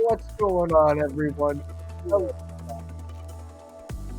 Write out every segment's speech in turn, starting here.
What's going on, everyone?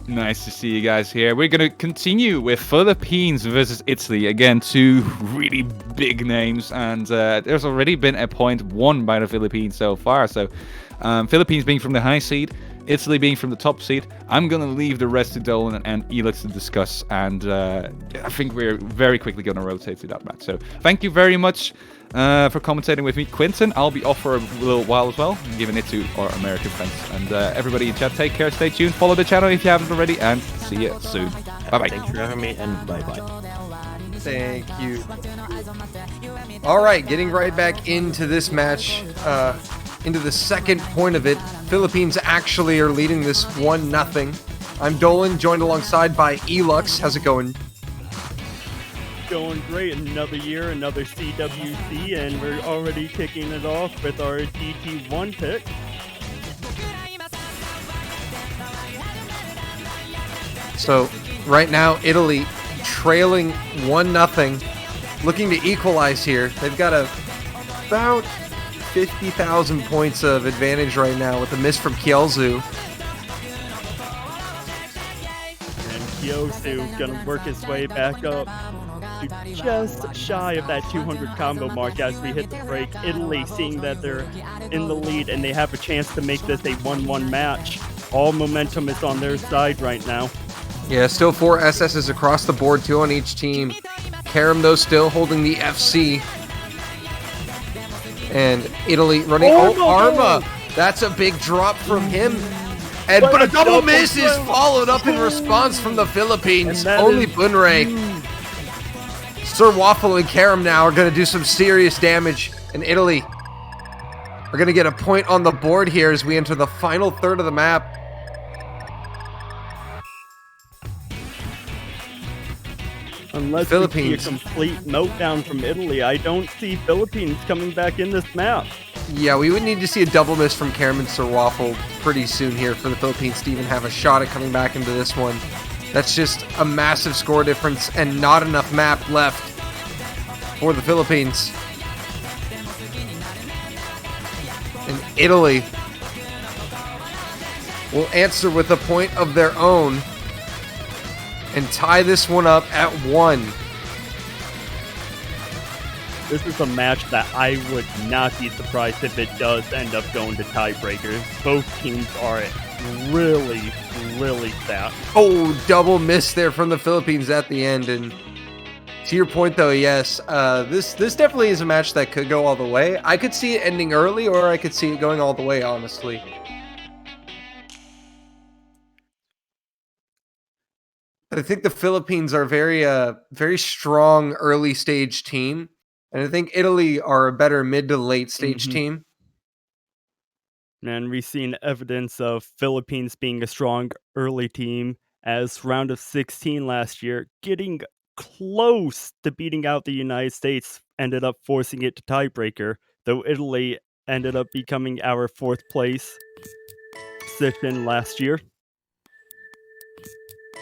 Nice to see you guys here. We're going to continue with Philippines versus Italy. Again, two really big names, and there's already been a point won by the Philippines so far. So, Philippines being from the high seed, Italy being from the top seed. I'm going to leave the rest to Dolan and Elix to discuss, and I think we're very quickly going to rotate through that match. So, thank you very much for commentating with me, Quinton. I'll be off for a little while as well, giving it to our American friends. And everybody in chat, take care, stay tuned, follow the channel if you haven't already, and see you soon. Bye-bye. Thanks for having me, and bye-bye. Thank you. All right, getting right back into this match, into the second point of it. Philippines actually are leading this 1-0. I'm Dolan, joined alongside by Elux. How's it going? Going great. Another year, another CWC, and we're already kicking it off with our DT1 pick. So right now, Italy trailing 1-0, looking to equalize here. They've got about 50,000 points of advantage right now with a miss from Kielzu. And Kyosu gonna work his way back up to just shy of that 200 combo mark as we hit the break. Italy, seeing that they're in the lead and they have a chance to make this a 1-1 match. All momentum is on their side right now. Yeah, still 4 SSs across the board, 2 on each team. Karam, though, still holding the FC. And Italy running... Arma! That's a big drop from him. And but a double miss is followed up in response from the Philippines. Only Bunrei. Sir Waffle and Karam now are going to do some serious damage. And Italy are going to get a point on the board here as we enter the final third of the map. Unless Philippines. we see a complete meltdown from Italy, I don't see Philippines coming back in this map. Yeah, we would need to see a double miss from Karam and Sir Waffle pretty soon here for the Philippines to even have a shot at coming back into this one. That's just a massive score difference and not enough map left for the Philippines. And Italy will answer with a point of their own and tie this one up at 1. This is a match that I would not be surprised if it does end up going to tiebreakers. Both teams are really, really fast. Oh, double miss there from the Philippines at the end. And to your point, though, yes, this definitely is a match that could go all the way. I could see it ending early, or I could see it going all the way, honestly. But I think the Philippines are very strong early stage team. And I think Italy are a better mid to late stage team. And we've seen evidence of Philippines being a strong early team as round of 16 last year, getting close to beating out the United States, ended up forcing it to tiebreaker, though Italy ended up becoming our 4th place position last year.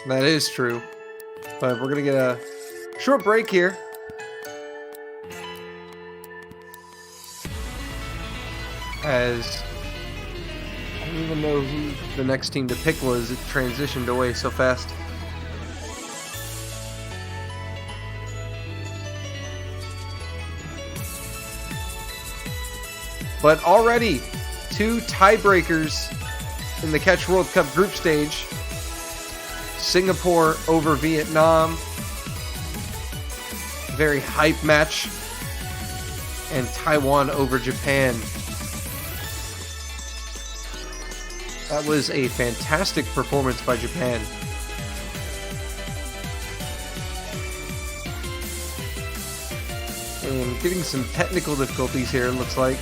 That is true. But we're going to get a short break here. As I don't even know who the next team to pick was. It transitioned away so fast. But already 2 tiebreakers in the Catch World Cup group stage. Singapore over Vietnam. Very hype match. And Taiwan over Japan. That was a fantastic performance by Japan. And getting some technical difficulties here, it looks like.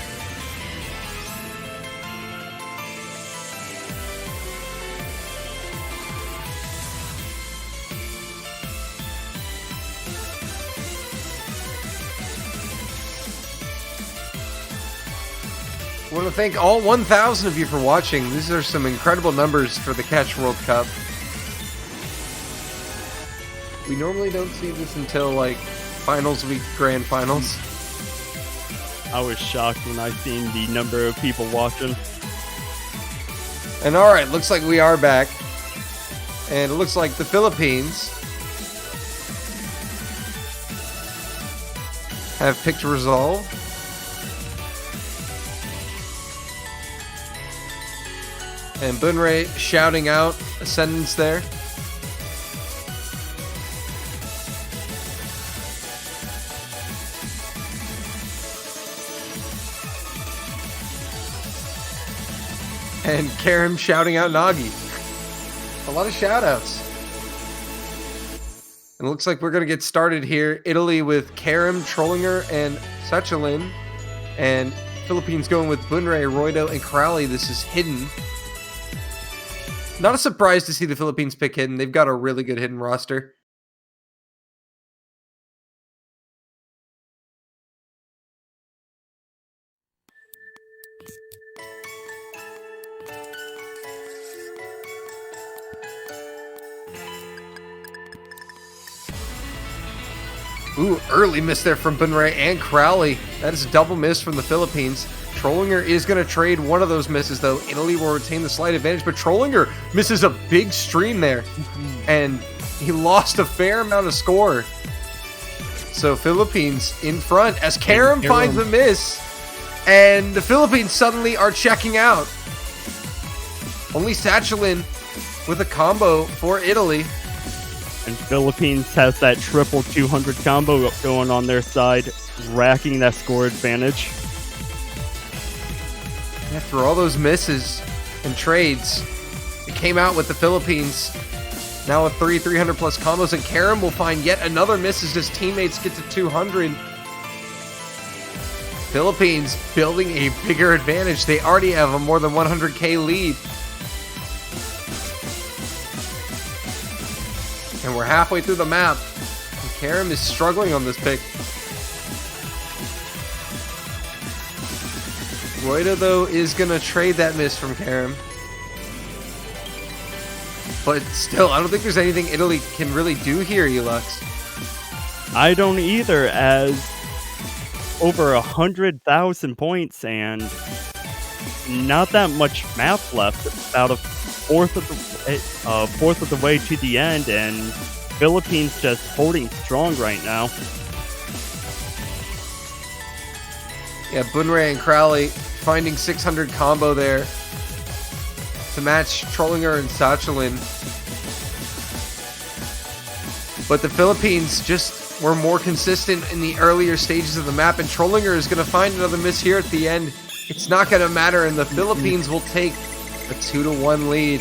I want to thank all 1,000 of you for watching. These are some incredible numbers for the Catch World Cup. We normally don't see this until, like, finals week, grand finals. I was shocked when I seen the number of people watching. And all right, looks like we are back. And it looks like the Philippines have picked resolve. And Bunrae shouting out a sentence there. And Karim shouting out Nagi. A lot of shout outs. And it looks like we're going to get started here. Italy with Karim, Trollinger, and Sachalin. And Philippines going with Bunrae, Roido, and Crowley. This is Hidden. Not a surprise to see the Philippines pick Hidden. They've got a really good Hidden roster. Ooh, early miss there from Bunrae and Crowley. That is a double miss from the Philippines. Trollinger is going to trade one of those misses, though. Italy will retain the slight advantage, but Trollinger misses a big stream there, and he lost a fair amount of score. So Philippines in front as Karim finds the miss, and the Philippines suddenly are checking out. Only Sachalin with a combo for Italy. And Philippines has that triple 200 combo going on their side, racking that score advantage. After all those misses and trades, it came out with the Philippines now with 300 plus combos, and Karim will find yet another miss as his teammates get to 200. Philippines building a bigger advantage. They already have a more than 100k lead. And we're halfway through the map. And Karim is struggling on this pick. Roido, though, is going to trade that miss from Karim. But still, I don't think there's anything Italy can really do here, Elux. I don't either, as over 100,000 points and not that much map left. About a fourth of the way to the end, and Philippines just holding strong right now. Yeah, Bunrae and Crowley finding 600 combo there to match Trollinger and Sachalin. But the Philippines just were more consistent in the earlier stages of the map, and Trollinger is going to find another miss here at the end. It's not going to matter, and the Philippines will take a 2-1 lead.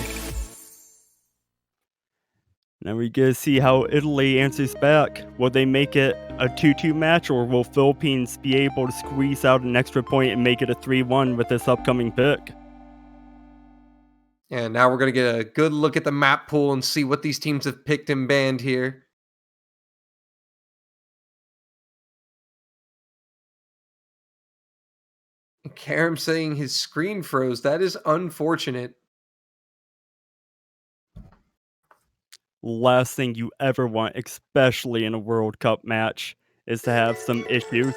Now we get to see how Italy answers back. Will they make it a 2-2 match, or will Philippines be able to squeeze out an extra point and make it a 3-1 with this upcoming pick? And now we're going to get a good look at the map pool and see what these teams have picked and banned here. Karim saying his screen froze. That is unfortunate. Last thing you ever want, especially in a World Cup match, is to have some issues.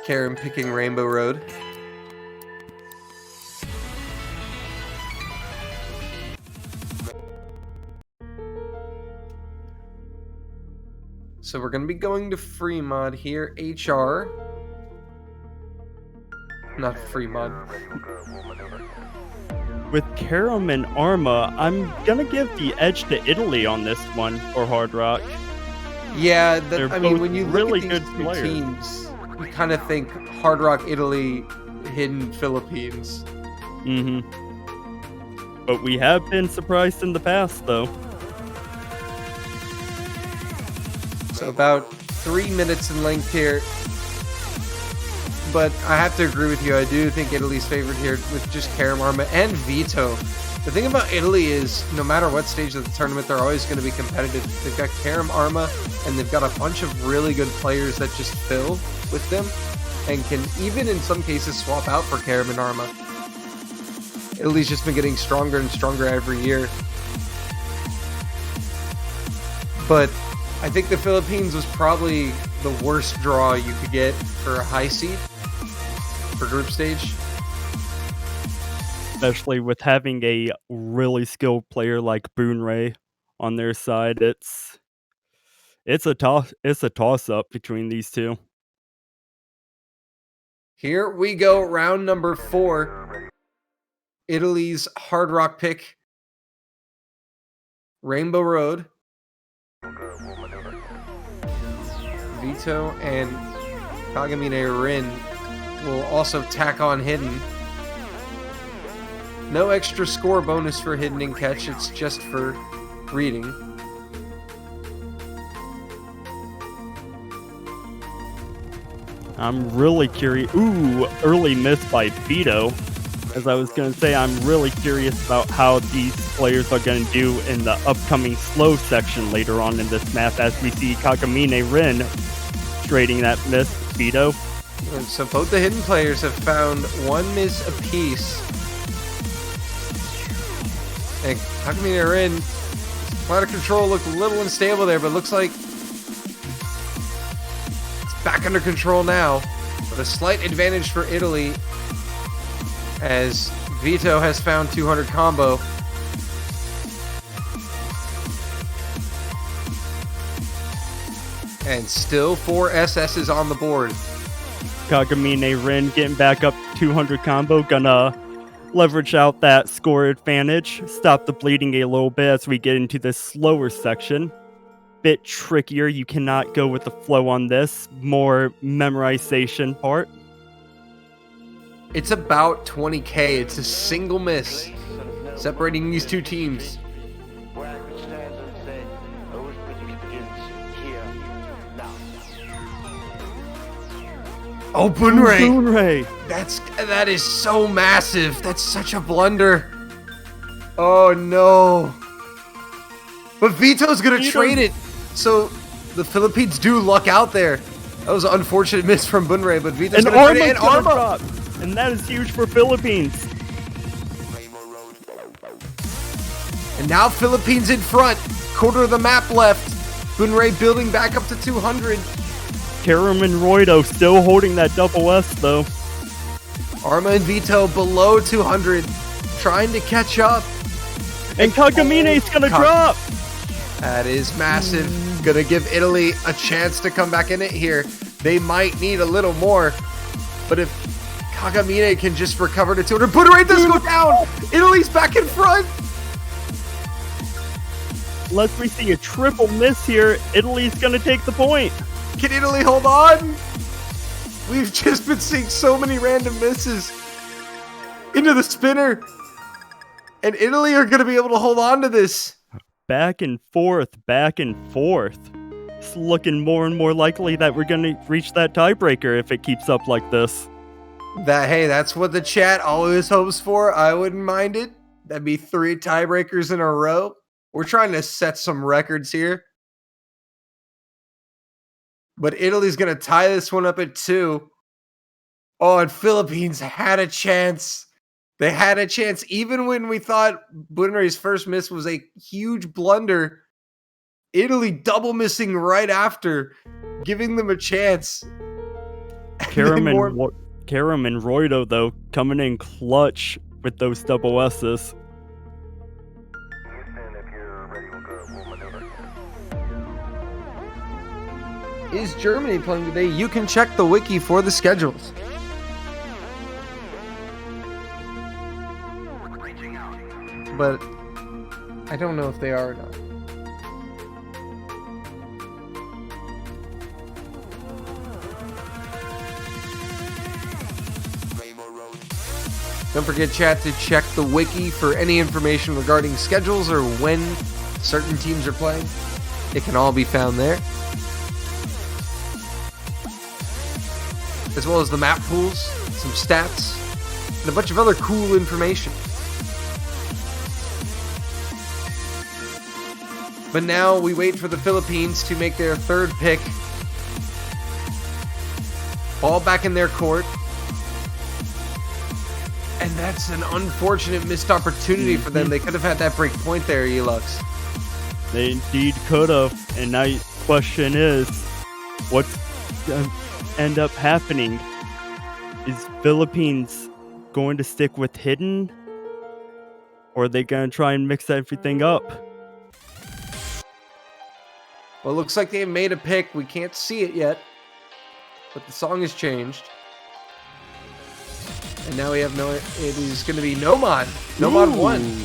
Karim picking Rainbow Road. So we're going to be going to free mod here. HR. Not free mod. With Karim and Arma, I'm going to give the edge to Italy on this one for Hard Rock. Yeah, They're mean, both when you look really at these good two players. teams, you kind of think Hard Rock, Italy, Hidden, Philippines. But we have been surprised in the past, though. So about 3 minutes in length here. But I have to agree with you. I do think Italy's favored here with just Karim, Arma, and Vito. The thing about Italy is no matter what stage of the tournament, they're always going to be competitive. They've got Karim, Arma, and they've got a bunch of really good players that just fill with them and can even in some cases swap out for Karim and Arma. Italy's just been getting stronger and stronger every year. But I think the Philippines was probably the worst draw you could get for a high seed for group stage. Especially with having a really skilled player like Boonray on their side, it's a toss up between these two. Here we go, round number 4. Italy's hard rock pick, Rainbow Road. Vito and Kagamine Rin will also tack on Hidden. No extra score bonus for Hidden and Catch, it's just for reading. I'm really curious. Ooh, early miss by Vito. As I was going to say, I'm really curious about how these players are going to do in the upcoming slow section later on in this map, as we see Kagamine Rin trading that miss Vito. So both the Hidden players have found 1 miss apiece. And Kagamine Rin, out of control, looked a little unstable there, but looks like it's back under control now. But a slight advantage for Italy, as Vito has found 200 combo. And still 4 SS's on the board. Kagamine Rin getting back up 200 combo, gonna leverage out that score advantage, stop the bleeding a little bit as we get into this slower section. Bit trickier, you cannot go with the flow on this, more memorization part. It's about 20k. It's a single miss separating these two teams. Oh, Boonray! That is so massive. That's such a blunder. Oh no! But Vito's gonna trade it. So the Philippines do luck out there. That was an unfortunate miss from Boonray, but Vito's gonna trade it. And Arma! And that is huge for Philippines. And now Philippines in front. Quarter of the map left. Boonray building back up to 200. Karam and Roido still holding that double S though. Arma and Vito below 200. Trying to catch up. And Kagamine's gonna drop. That is massive. Gonna give Italy a chance to come back in it here. They might need a little more. But if Kagamine can just recover to 200. Boonray does go down. Italy's back in front. Unless we see a triple miss here, Italy's gonna take the point. Can Italy hold on? We've just been seeing so many random misses into the spinner. And Italy are going to be able to hold on to this. Back and forth, back and forth. It's looking more and more likely that we're going to reach that tiebreaker if it keeps up like this. Hey, that's what the chat always hopes for. I wouldn't mind it. That'd be 3 tiebreakers in a row. We're trying to set some records here. But Italy's going to tie this one up at 2. Oh, and Philippines had a chance. They had a chance. Even when we thought Boonray's first miss was a huge blunder, Italy double missing right after, giving them a chance. Karam and Roido, though, coming in clutch with those double S's. Is Germany playing today? You can check the wiki for the schedules. But I don't know if they are or not. Don't forget, chat, to check the wiki for any information regarding schedules or when certain teams are playing. It can all be found there. As well as the map pools, some stats, and a bunch of other cool information. But now we wait for the Philippines to make their third pick. Ball back in their court. And that's an unfortunate missed opportunity for them. They could have had that break point there, Elux. They indeed could have. And now the question is, what's gonna end up happening? Is Philippines going to stick with hidden? Or are they going to try and mix everything up? Well, it looks like they made a pick. We can't see it yet, but the song has changed. And now we have it is going to be Nomad. Nomad 1.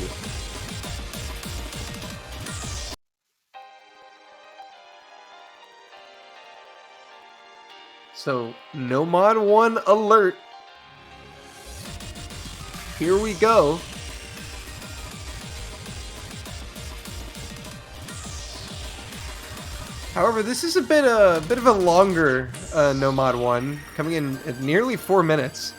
So, Nomad 1 alert. Here we go. However, this is a bit of a longer Nomad 1, coming in at nearly 4 minutes.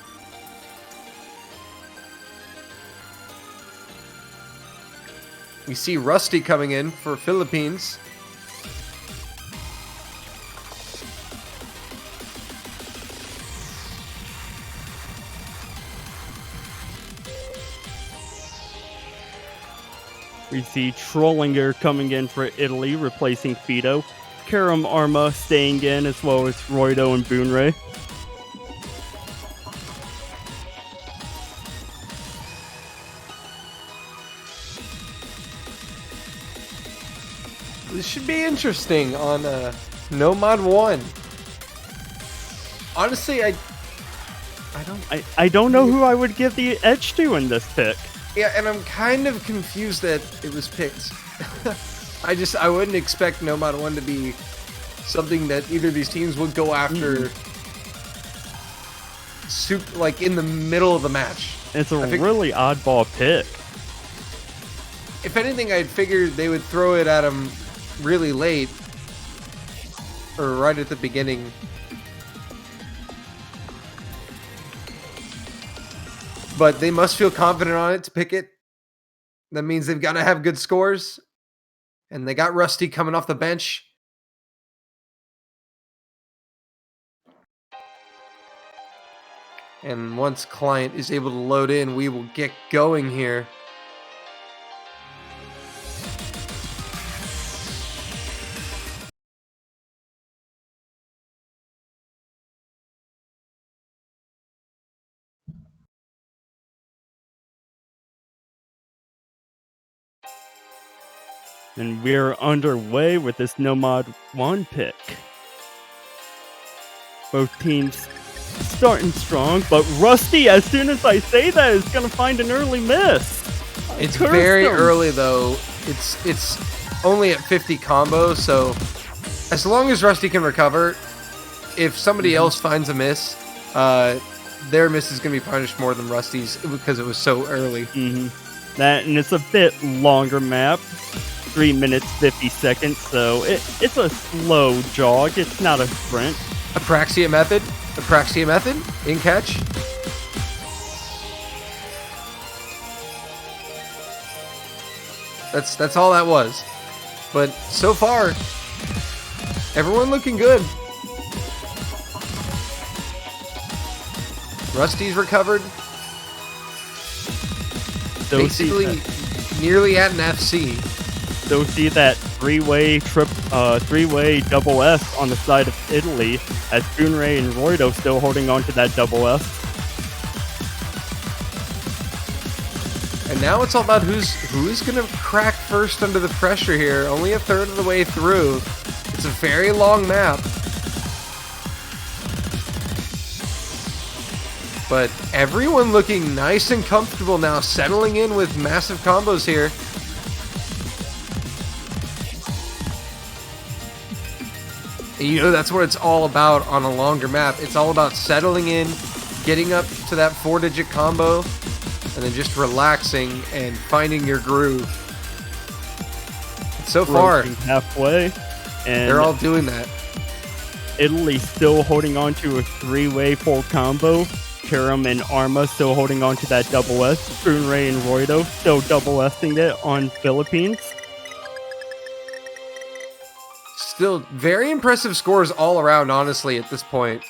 We see Rusty coming in for Philippines. We see Trollinger coming in for Italy, replacing Fido. Karam Arma staying in, as well as Roido and Boonray. This should be interesting on Nomad 1. Honestly, I don't know who I would give the edge to in this pick. Yeah, and I'm kind of confused that it was picked. I wouldn't expect Nomad 1 to be something that either of these teams would go after like in the middle of the match. It's a really oddball pick. If anything, I'd figured they would throw it at him really late or right at the beginning. But they must feel confident on it to pick it. That means they've got to have good scores. And they got Rusty coming off the bench. And once client is able to load in, we will get going here. And we're underway with this Nomad 1 pick. Both teams starting strong, but Rusty, as soon as I say that, is going to find an early miss. It's very early, though. It's only at 50 combo, so as long as Rusty can recover, if somebody else finds a miss, their miss is going to be punished more than Rusty's because it was so early. That, and it's a bit longer map. 3 minutes, 50 seconds, so it's a slow jog. It's not a sprint. Apraxia method. Apraxia method. In catch. That's all that was. But so far, everyone looking good. Rusty's recovered. Basically, nearly at an FC. So see that three-way double S on the side of Italy, as Boonray and Roido still holding on to that double S. And now it's all about who's gonna crack first under the pressure here. Only a third of the way through. It's a very long map. But everyone looking nice and comfortable now, settling in with massive combos here. You know, that's what it's all about on a longer map. It's all about settling in, getting up to that 4-digit combo, and then just relaxing and finding your groove. So far, halfway, and they're all doing that. Italy still holding on to a 3-way full combo. Karam and Arma still holding on to that double S. Boonray and Roido still double S-ing it on Philippines. Still very impressive scores all around, honestly, at this point.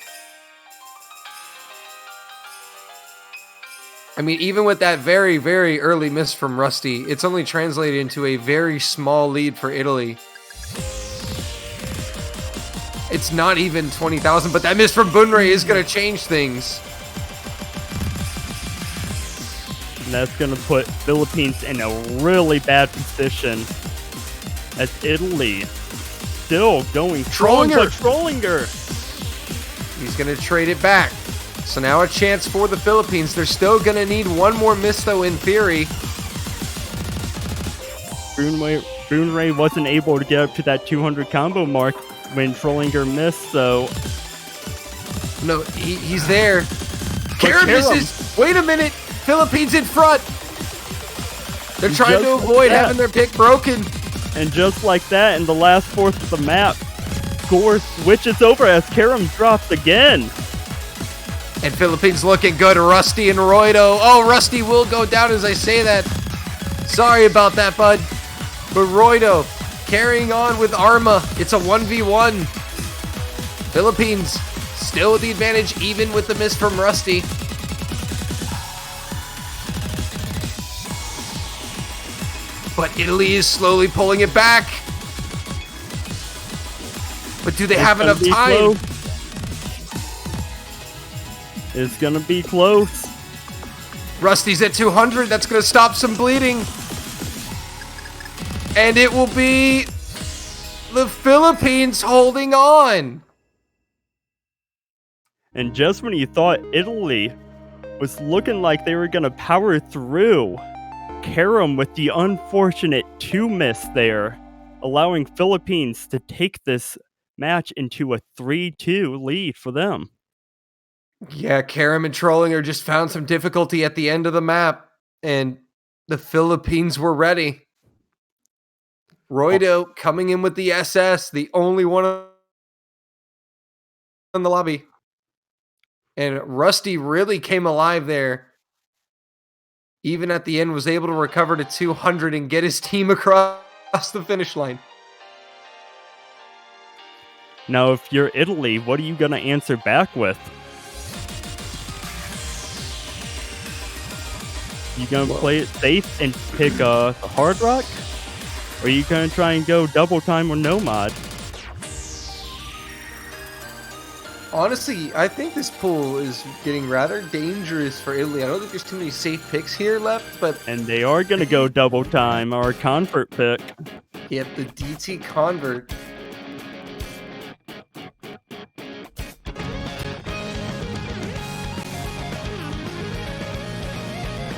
I mean, even with that very, very early miss from Rusty, it's only translated into a very small lead for Italy. it's not even 20,000, but that miss from Bunrei is going to change things. And that's going to put Philippines in a really bad position as Italy still going strong, but Trollinger. He's going to trade it back. So now a chance for the Philippines. They're still going to need one more miss, though, in theory. Bunrei wasn't able to get up to that 200 combo mark when Trollinger missed, so... No, he's there. Karam misses. Wait a minute. Philippines in front. They're trying to avoid having their pick broken. And just like that, in the last fourth of the map, score switches over as Karam drops again. And Philippines looking good. Rusty and Roido. Oh, Rusty will go down as I say that. Sorry about that, bud. But Roido carrying on with Arma. It's a 1v1. Philippines still with the advantage, even with the miss from Rusty. But Italy is slowly pulling it back. But do they have enough time? It's gonna be close. Rusty's at 200. That's gonna stop some bleeding. And it will be the Philippines holding on. And just when you thought Italy was looking like they were gonna power through, Karam with the unfortunate 2 miss there, allowing Philippines to take this match into a 3-2 lead for them. Yeah, Karam and Trollinger just found some difficulty at the end of the map, and the Philippines were ready. Roido coming in with the SS, the only one in the lobby. And Rusty really came alive there. Even at the end, was able to recover to 200 and get his team across the finish line. Now, if you're Italy, what are you going to answer back with? You going to play it safe and pick the Hard Rock? Or are you going to try and go double time or no mod? Honestly, I think this pool is getting rather dangerous for Italy. I don't think there's too many safe picks here left, but... And they are going to go double time, our convert pick. Yep, the DT convert.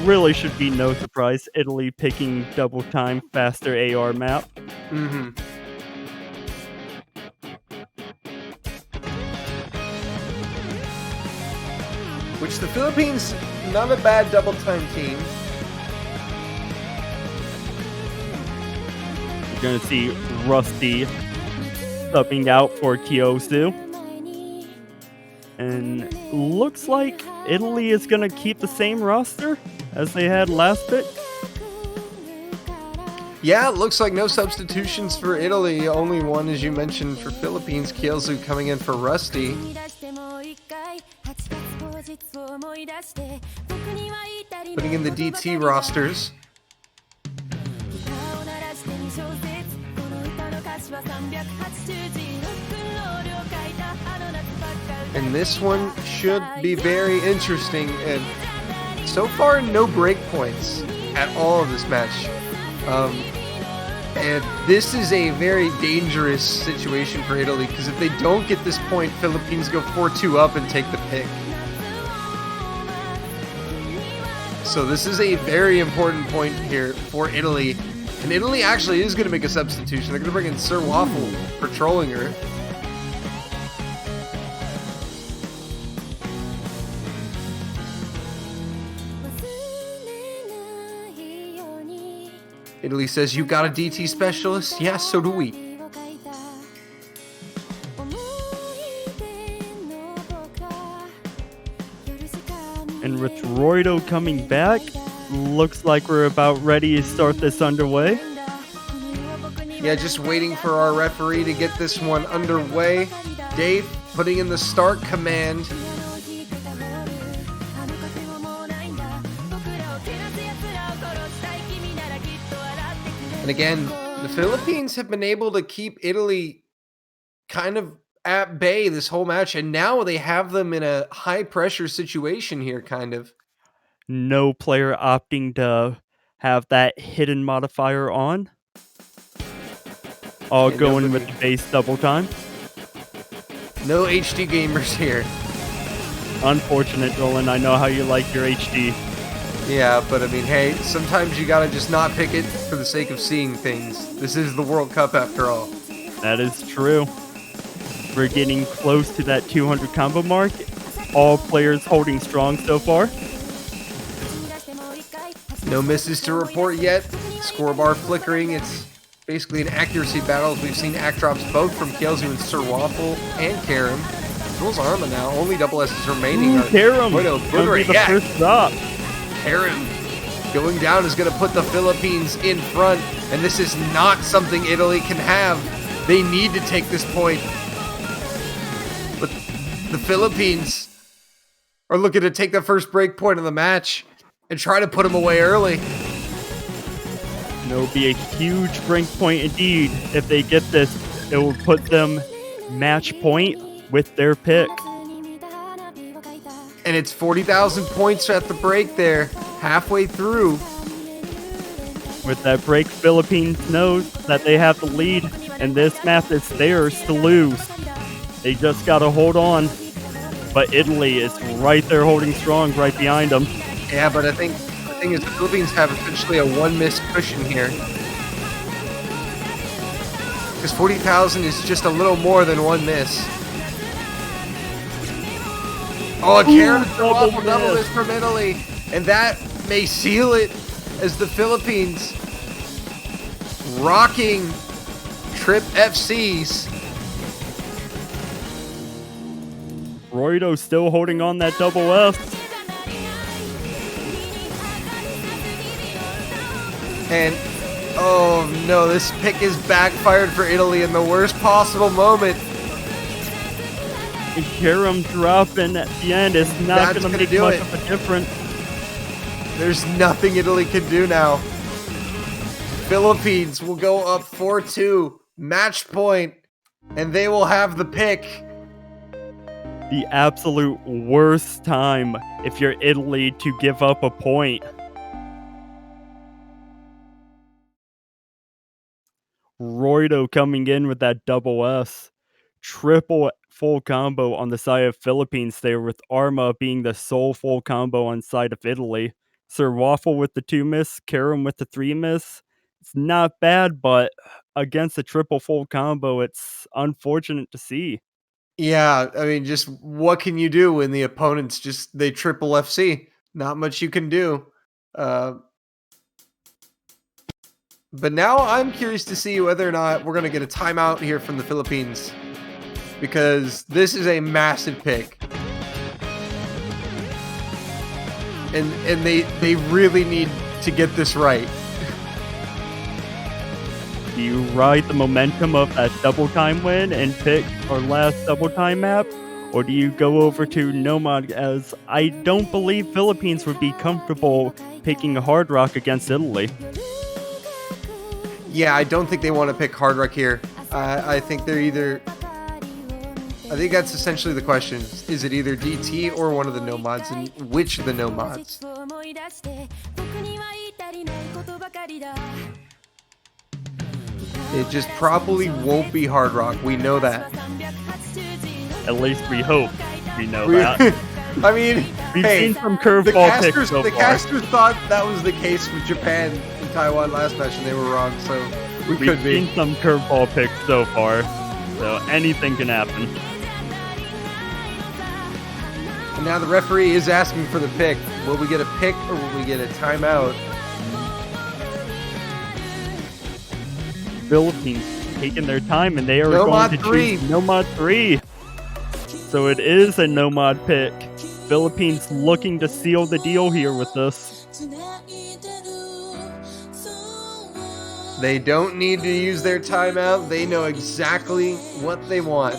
Really should be no surprise. Italy picking double time, faster AR map. Mm-hmm. Which the Philippines, not a bad double time team. You're going to see Rusty subbing out for Kyosu. And looks like Italy is going to keep the same roster as they had last pick. Yeah, it looks like no substitutions for Italy. Only one, as you mentioned, for Philippines. Kyosu coming in for Rusty. Putting in the DT rosters. And this one should be very interesting. And so far, no break points at all in this match. And this is a very dangerous situation for Italy, because if they don't get this point, Philippines go 4-2 up and take the pick. So this is a very important point here for Italy. And Italy actually is going to make a substitution. They're going to bring in Sir Waffle for Trollinger. Italy says, you got a DT specialist? Yeah, so do we. And with Roido coming back, looks like we're about ready to start this underway. Yeah, just waiting for our referee to get this one underway. Dave putting in the start command. And again, the Philippines have been able to keep Italy kind of at bay this whole match, and now they have them in a high-pressure situation here, kind of. No player opting to have that hidden modifier on. All And going with nobody- the base double time. No HD gamers here. Unfortunate, Dylan. I know how you like your HD. Yeah, but I mean, hey, sometimes you gotta just not pick it for the sake of seeing things. This is the World Cup after all. That is true. We're getting close to that 200 combo mark. All players holding strong so far. No misses to report yet. Score bar flickering. It's basically an accuracy battle, as we've seen act drops both from Kalezu and Sir Waffle and Karim. Duel's Arma now. Only double S's remaining. Karim Bueno, gonna be the yeah. first stop. Karim going down is going to put the Philippines in front, and this is not something Italy can have. They need to take this point. But the Philippines are looking to take the first break point of the match and try to put them away early. And it will be a huge break point indeed. If they get this, it will put them match point with their pick. And it's 40,000 points at the break there, halfway through. With that break, Philippines knows that they have the lead, and this match is theirs to lose. They just gotta hold on. But Italy is right there holding strong, right behind them. Yeah, but I think the thing is the Philippines have essentially a one-miss cushion here. Because 40,000 is just a little more than one miss. Oh, a Karim double miss from Italy. And that may seal it as the Philippines rocking Trip FCs. Roido still holding on that double F. And, oh no, this pick is backfired for Italy in the worst possible moment. And Karim dropping at the end is not That's going to gonna make do much it. of a difference. There's nothing Italy can do now. Philippines will go up 4-2, match point, and they will have the pick. The absolute worst time if you're Italy to give up a point. Roido coming in with that double S. Triple full combo on the side of Philippines there, with Arma being the sole full combo on side of Italy. Sir Waffle with the 2 miss, Karim with the 3 miss. It's not bad, but against a triple full combo, it's unfortunate to see. Yeah, I mean, just what can you do when the opponents they triple FC? Not much you can do. But now I'm curious to see whether or not we're going to get a timeout here from the Philippines, because this is a massive pick. And they really need to get this right. Do you ride the momentum of that double time win and pick our last double time map? Or do you go over to Nomad, as I don't believe Philippines would be comfortable picking a Hard Rock against Italy? Yeah, I don't think they want to pick Hard Rock here. I think they're either... I think that's essentially the question. Is it either DT or one of the Nomads, and which of the Nomads? It just probably won't be Hard Rock. We know that. At least we hope we know that. I mean, We've hey, seen some curveball picks so the far. casters thought that was the case with Japan and Taiwan last match, and they were wrong. So we We've could be. seen some curveball picks so far, so anything can happen. And now the referee is asking for the pick. Will we get a pick or will we get a timeout? Philippines taking their time, and they are Nomad going to 3. choose Nomad 3. So it is a Nomad pick. Philippines looking to seal the deal here with this. They don't need to use their timeout. They know exactly what they want.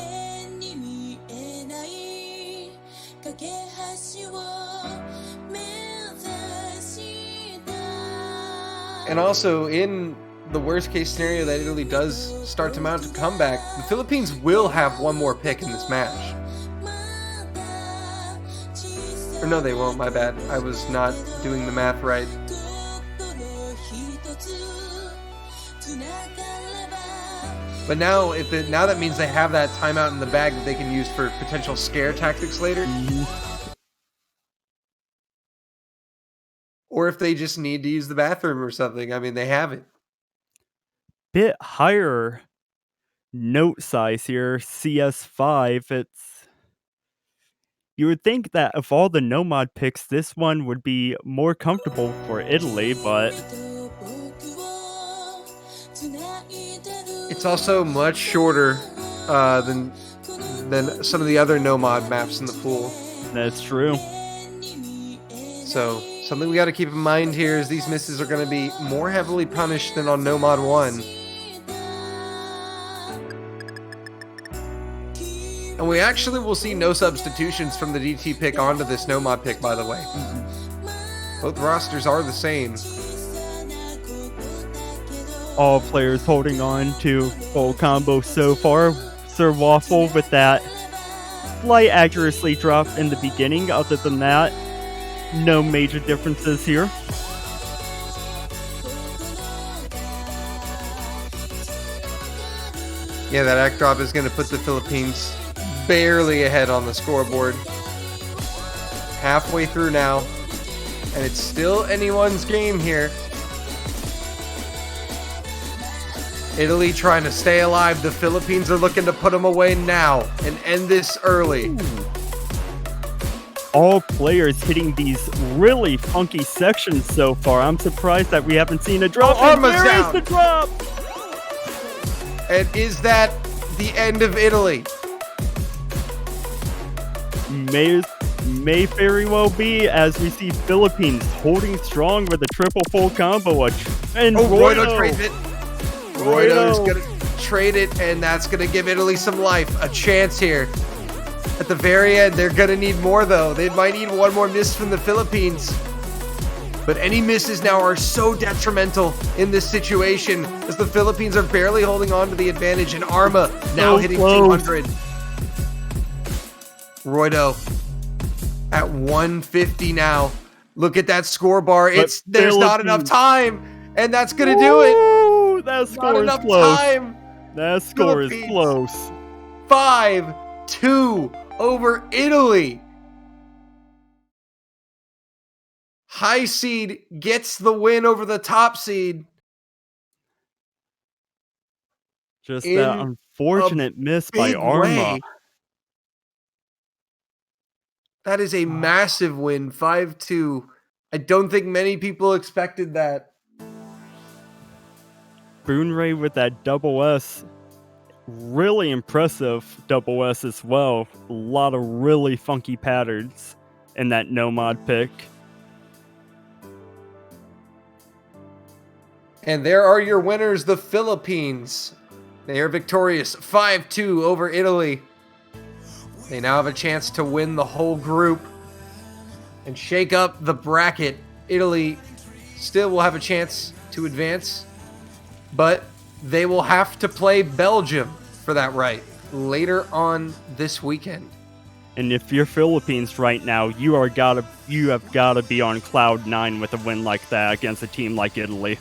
And also in the worst case scenario that Italy does start to mount a comeback, the Philippines will have one more pick in this match. Or no, they won't, my bad. I was not doing the math right. But now, now that means they have that timeout in the bag that they can use for potential scare tactics later. Or if they just need to use the bathroom or something. I mean, they have it. Bit higher note size here, CS5. You would think that of all the no-mod picks, this one would be more comfortable for Italy, but it's also much shorter than some of the other no-mod maps in the pool. That's true. So something we got to keep in mind here is these misses are going to be more heavily punished than on no mod 1. And we actually will see no substitutions from the DT pick onto this no mod pick, by the way. Both rosters are the same. All players holding on to full combo so far. Sir Waffle with that slight accuracy drop in the beginning. Other than that, no major differences here. Yeah, that act drop is going to put the Philippines barely ahead on the scoreboard. Halfway through now, and it's still anyone's game here. Italy trying to stay alive. The Philippines are looking to put them away now and end this early. All players hitting these really funky sections so far. I'm surprised that we haven't seen a drop. Oh, Arma's Where down. is the drop? And is that the end of Italy? May very well be, as we see Philippines holding strong with a triple full combo. And Roydo trades it. Roydo's going to trade it, and that's going to give Italy some life, a chance here. At the very end, they're going to need more, though. They might need one more miss from the Philippines. But any misses now are so detrimental in this situation, as the Philippines are barely holding on to the advantage, and Arma now hitting 200. Roydo at 150 now. Look at that score bar. There's not enough time, and that's going to do it. That score is close. Time. That score is close. 5-2 over Italy. High seed gets the win over the top seed. Just that unfortunate miss by Arma. That is a massive win, 5-2. I don't think many people expected that. Boonray with that double S. Really impressive double S as well. A lot of really funky patterns in that no mod pick. And there are your winners, the Philippines. They are victorious 5-2 over Italy. They now have a chance to win the whole group and shake up the bracket. Italy still will have a chance to advance, but they will have to play Belgium for that right later on this weekend. And if you're Philippines right now, you have got to be on cloud 9 with a win like that against a team like Italy.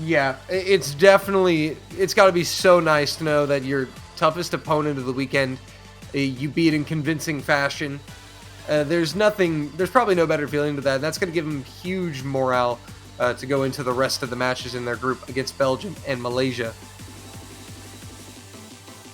Yeah, it's got to be so nice to know that your toughest opponent of the weekend, you beat in convincing fashion. There's probably no better feeling to that. That's going to give them huge morale to go into the rest of the matches in their group against Belgium and Malaysia.